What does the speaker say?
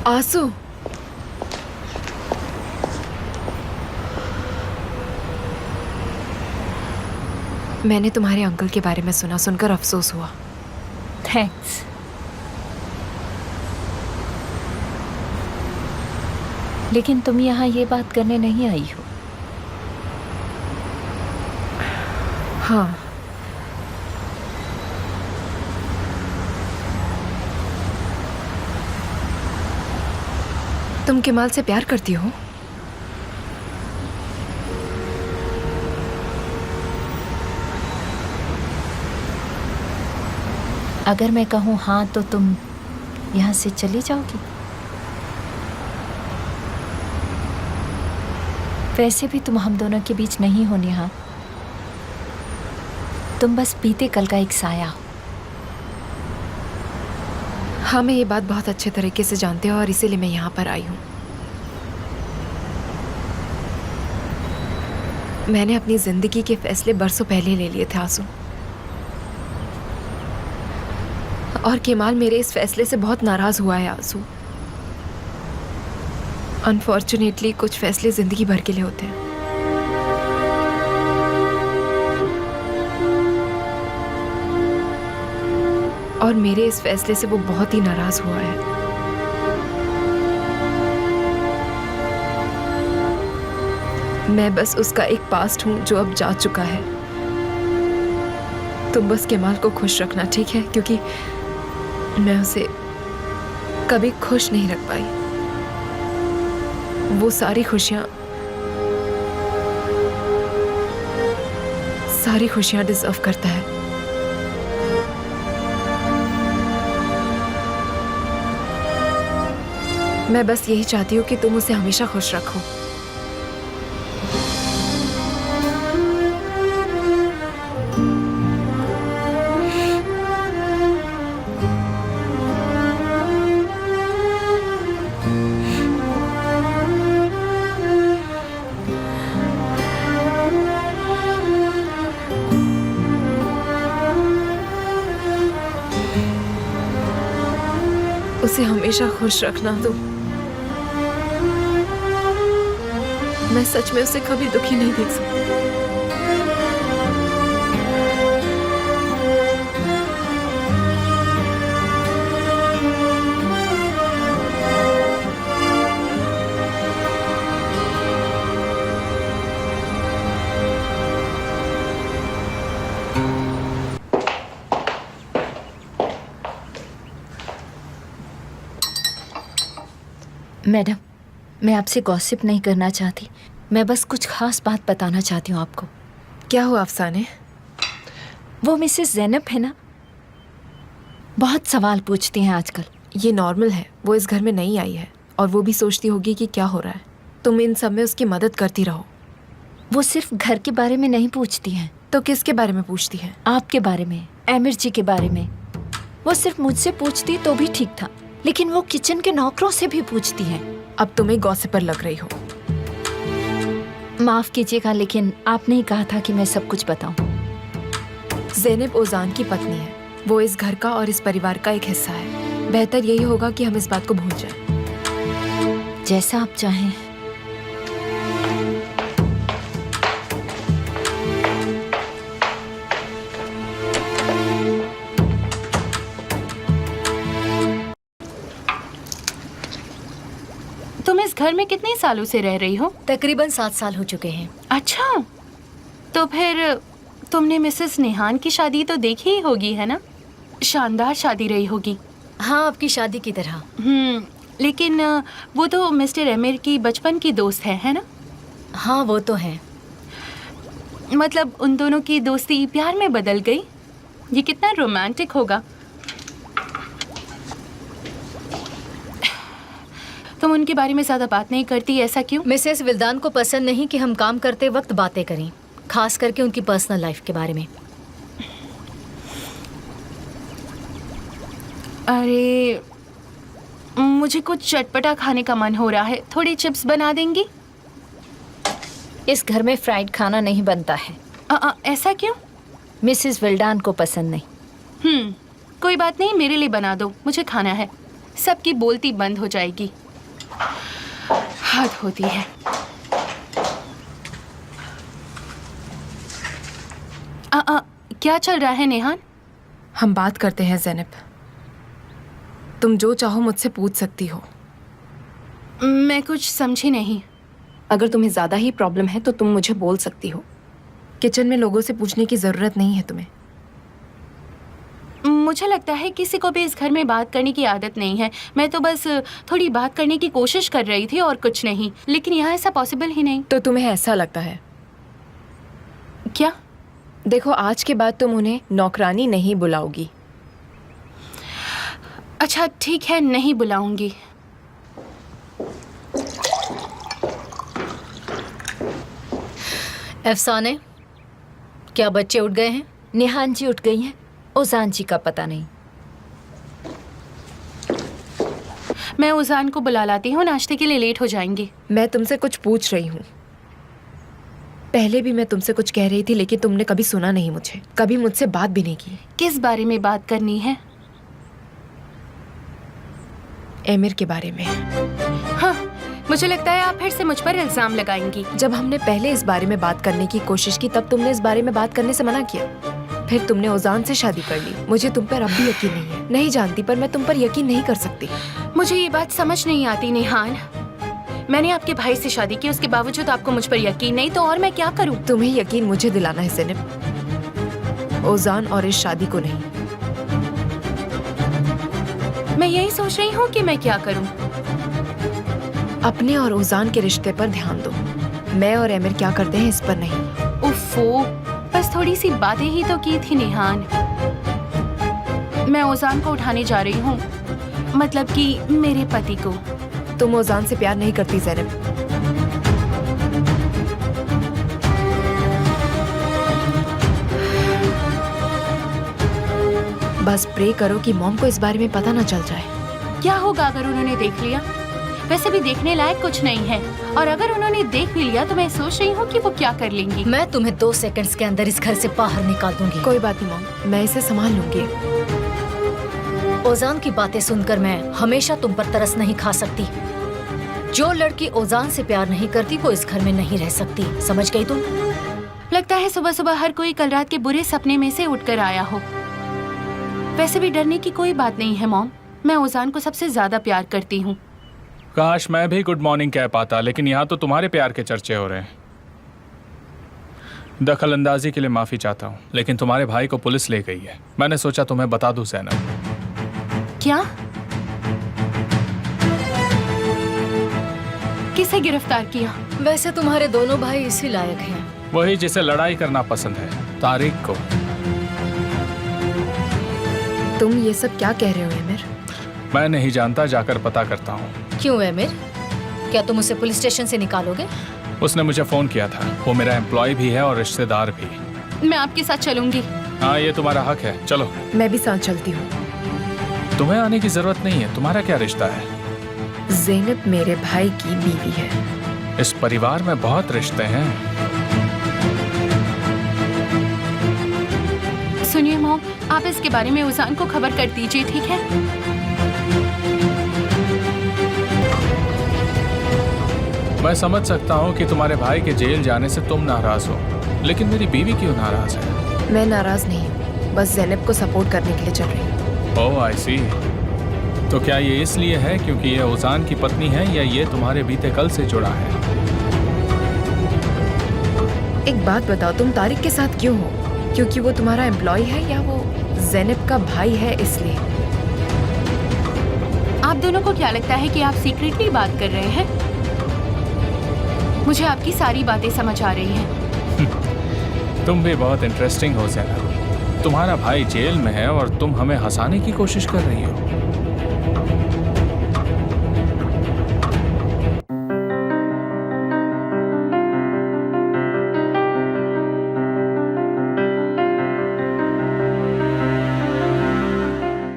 आंसू, मैंने तुम्हारे अंकल के बारे में सुना, सुनकर अफसोस हुआ। थैंक्स। लेकिन तुम यहाँ ये बात करने नहीं आई हो। हाँ, तुम केमाल से प्यार करती हो? अगर मैं कहूँ हाँ तो तुम यहाँ से चली जाओगी? वैसे भी तुम हम दोनों के बीच नहीं हो नेहा। तुम बस बीते कल का एक साया हो। हाँ, मैं ये बात बहुत अच्छे तरीके से जानती हूँ और इसीलिए मैं यहाँ पर आई हूँ। मैंने अपनी जिंदगी के फैसले बरसों पहले ले लिए थे आंसू, और केमाल मेरे इस फैसले से बहुत नाराज हुआ है आंसू। अनफॉर्चुनेटली कुछ फैसले जिंदगी भर के लिए होते हैं। और मेरे इस फैसले से वो बहुत ही नाराज हुआ है। मैं बस उसका एक पास्ट हूं जो अब जा चुका है। तुम बस केमाल को खुश रखना, ठीक है? क्योंकि मैं उसे कभी खुश नहीं रख पाई। वो सारी खुशियां डिजर्व करता है। मैं बस यही चाहती हूँ कि तुम उसे हमेशा खुश रखो। उसे हमेशा खुश रखना तुम। मैं सच में उसे कभी दुखी नहीं देख सकती। मैडम, मैं आपसे गॉसिप नहीं करना चाहती। मैं बस कुछ खास बात बताना चाहती हूँ आपको। क्या हुआ अफसाने? वो मिसेस ज़ैनब है ना, बहुत सवाल पूछती हैं आजकल। ये नॉर्मल है, वो इस घर में नई आई है और वो भी सोचती होगी कि क्या हो रहा है। तुम इन सब में उसकी मदद करती रहो। वो सिर्फ घर के बारे में नहीं पूछती हैं। तो किसके बारे में पूछती है? आपके बारे में, आमिर जी के बारे में। वो सिर्फ मुझसे पूछती तो भी ठीक था, लेकिन वो किचन के नौकरों से भी पूछती हैं। अब तुम्हें गॉसिपर लग रही हो। माफ कीजिएगा, लेकिन आपने ही कहा था कि मैं सब कुछ बताऊं। ज़ैनब ओजान की पत्नी है। वो इस घर का और इस परिवार का एक हिस्सा है। बेहतर यही होगा कि हम इस बात को भूल जाएं। जैसा आप चाहें। तुम इस घर में कितने सालों से रह रही हो? तकरीबन 7 साल हो चुके हैं। अच्छा, तो फिर तुमने मिसेस नेहान की शादी तो देखी ही होगी, है ना? शानदार शादी रही होगी। हाँ, आपकी शादी की तरह। लेकिन वो तो मिस्टर आमिर की बचपन की दोस्त है ना? हाँ, वो तो है। मतलब उन दोनों की दोस्ती प्यार में बदल गई। ये कितना रोमांटिक होगा। तुम उनके बारे में ज्यादा बात नहीं करती, ऐसा क्यों? मिसेस विल्दान को पसंद नहीं कि हम काम करते वक्त बातें करें, खास करके उनकी पर्सनल लाइफ के बारे में। अरे, मुझे कुछ चटपटा खाने का मन हो रहा है। थोड़ी चिप्स बना देंगी? इस घर में फ्राइड खाना नहीं बनता है। ऐसा क्यों? मिसेस विल्डान को पसंद नहीं। कोई बात नहीं, मेरे लिए बना दो, मुझे खाना है। सबकी बोलती बंद हो जाएगी। हद होती है। क्या चल रहा है नेहान? हम बात करते हैं ज़ैनब। तुम जो चाहो मुझसे पूछ सकती हो। मैं कुछ समझी नहीं। अगर तुम्हें ज़्यादा ही प्रॉब्लम है तो तुम मुझे बोल सकती हो। किचन में लोगों से पूछने की ज़रूरत नहीं है तुम्हें। मुझे लगता है किसी को भी इस घर में बात करने की आदत नहीं है। मैं तो बस थोड़ी बात करने की कोशिश कर रही थी और कुछ नहीं, लेकिन यहाँ ऐसा पॉसिबल ही नहीं। तो तुम्हें ऐसा लगता है? क्या? देखो, आज के बाद तुम उन्हें नौकरानी नहीं बुलाओगी। अच्छा ठीक है, नहीं बुलाऊंगी। अफसाने, क्या बच्चे उठ गए हैं? नेहान जी उठ गई हैं, ओजान जी का पता नहीं। मैं ओजान को बुला लाती हूँ, नाश्ते के लिए लेट हो जाएंगी। मैं तुमसे कुछ पूछ रही हूँ। पहले भी मैं तुमसे कुछ कह रही थी लेकिन तुमने कभी सुना नहीं मुझे, कभी मुझसे बात भी नहीं की। किस बारे में बात करनी है? एमिर के बारे में। हाँ, मुझे लगता है आप फिर से मुझ पर इल्जाम लगाएंगी। जब हमने पहले इस बारे में बात करने की कोशिश की तब तुमने इस बारे में बात करने से मना किया। फिर तुमने ओजान से शादी कर ली। मुझे तुम पर अब भी यकीन नहीं है। नहीं जानती, पर मैं तुम पर यकीन नहीं कर सकती। मुझे ये बात समझ नहीं आती नेहान। मैंने आपके भाई से शादी की, उसके बावजूद आपको मुझ पर यकीन नहीं, तो और मैं क्या करूं? तुम्हें यकीन मुझे दिलाना है ज़ैनब, ओजान और इस शादी को नहीं। मैं यही सोच रही हूँ कि मैं क्या करूं। अपने और ओजान के रिश्ते पर ध्यान दो। मैं और एमिर क्या करते हैं इस पर नहीं। उफ़ो, बस थोड़ी सी बातें ही तो की थी नेहान। मैं ओजान को उठाने जा रही हूँ, मतलब कि मेरे पति को। तुम ओजान से प्यार नहीं करती ज़ैनब। बस प्रे करो कि मॉम को इस बारे में पता न चल जाए। क्या होगा अगर उन्होंने देख लिया? वैसे भी देखने लायक कुछ नहीं है, और अगर उन्होंने देख भी लिया तो मैं सोच रही हूँ कि वो क्या कर लेंगी। मैं तुम्हें 2 सेकंड्स के अंदर इस घर से बाहर निकाल दूंगी। कोई बात नहीं मॉम, मैं इसे संभाल लूंगी। ओजान की बातें सुनकर मैं हमेशा तुम पर तरस नहीं खा सकती। जो लड़की ओजान से प्यार नहीं करती वो इस घर में नहीं रह सकती, समझ गई तुम? लगता है सुबह सुबह हर कोई कल रात के बुरे सपने में से उठकर आया हो। वैसे भी डरने की कोई बात नहीं है मॉम, मैं ओजान को सबसे ज्यादा प्यार करती हूँ। काश मैं भी गुड मॉर्निंग कह पाता, लेकिन यहाँ तो तुम्हारे प्यार के चर्चे हो रहे हैं। दखल अंदाजी के लिए माफी चाहता हूँ, लेकिन तुम्हारे भाई को पुलिस ले गई है। मैंने सोचा तुम्हें बता दूं ज़ैनब। क्या? किसे गिरफ्तार किया? वैसे तुम्हारे दोनों भाई इसी लायक हैं। वही जिसे लड़ाई करना पसंद है, तारिक को। तुम ये सब क्या कह रहे हो एमिर? मैं नहीं जानता, जाकर पता करता हूँ। क्यों एमिर, क्या तुम उसे पुलिस स्टेशन से निकालोगे? उसने मुझे फोन किया था। वो मेरा एम्प्लॉय भी है और रिश्तेदार भी। मैं आपके साथ चलूंगी। हाँ, ये तुम्हारा हक है, चलो। मैं भी साथ चलती हूँ। तुम्हें आने की जरूरत नहीं है। तुम्हारा क्या रिश्ता है? ज़ैनब मेरे भाई की बीवी है। इस परिवार में बहुत रिश्ते हैं। सुनिए मॉम, आप इसके बारे में ओजान को खबर कर दीजिए, ठीक है? मैं समझ सकता हूँ कि तुम्हारे भाई के जेल जाने से तुम नाराज हो, लेकिन मेरी बीवी क्यों नाराज है? मैं नाराज नहीं हूँ, बस ज़ैनब को सपोर्ट करने के लिए चल रही हूँ। ओह आई सी। तो क्या ये इसलिए है क्योंकि ये ओजान की पत्नी है, या ये तुम्हारे बीते कल से जुड़ा है? एक बात बताओ, तुम तारिक के साथ क्यों हो? क्योंकि वो तुम्हारा एम्प्लॉय है या वो ज़ैनब का भाई है इसलिए? आप दोनों को क्या लगता है कि आप सीक्रेटली बात कर रहे हैं? मुझे आपकी सारी बातें समझ आ रही हैं। तुम भी बहुत इंटरेस्टिंग हो ज़ैनब। तुम्हारा भाई जेल में है और तुम हमें हंसाने की कोशिश कर रही हो।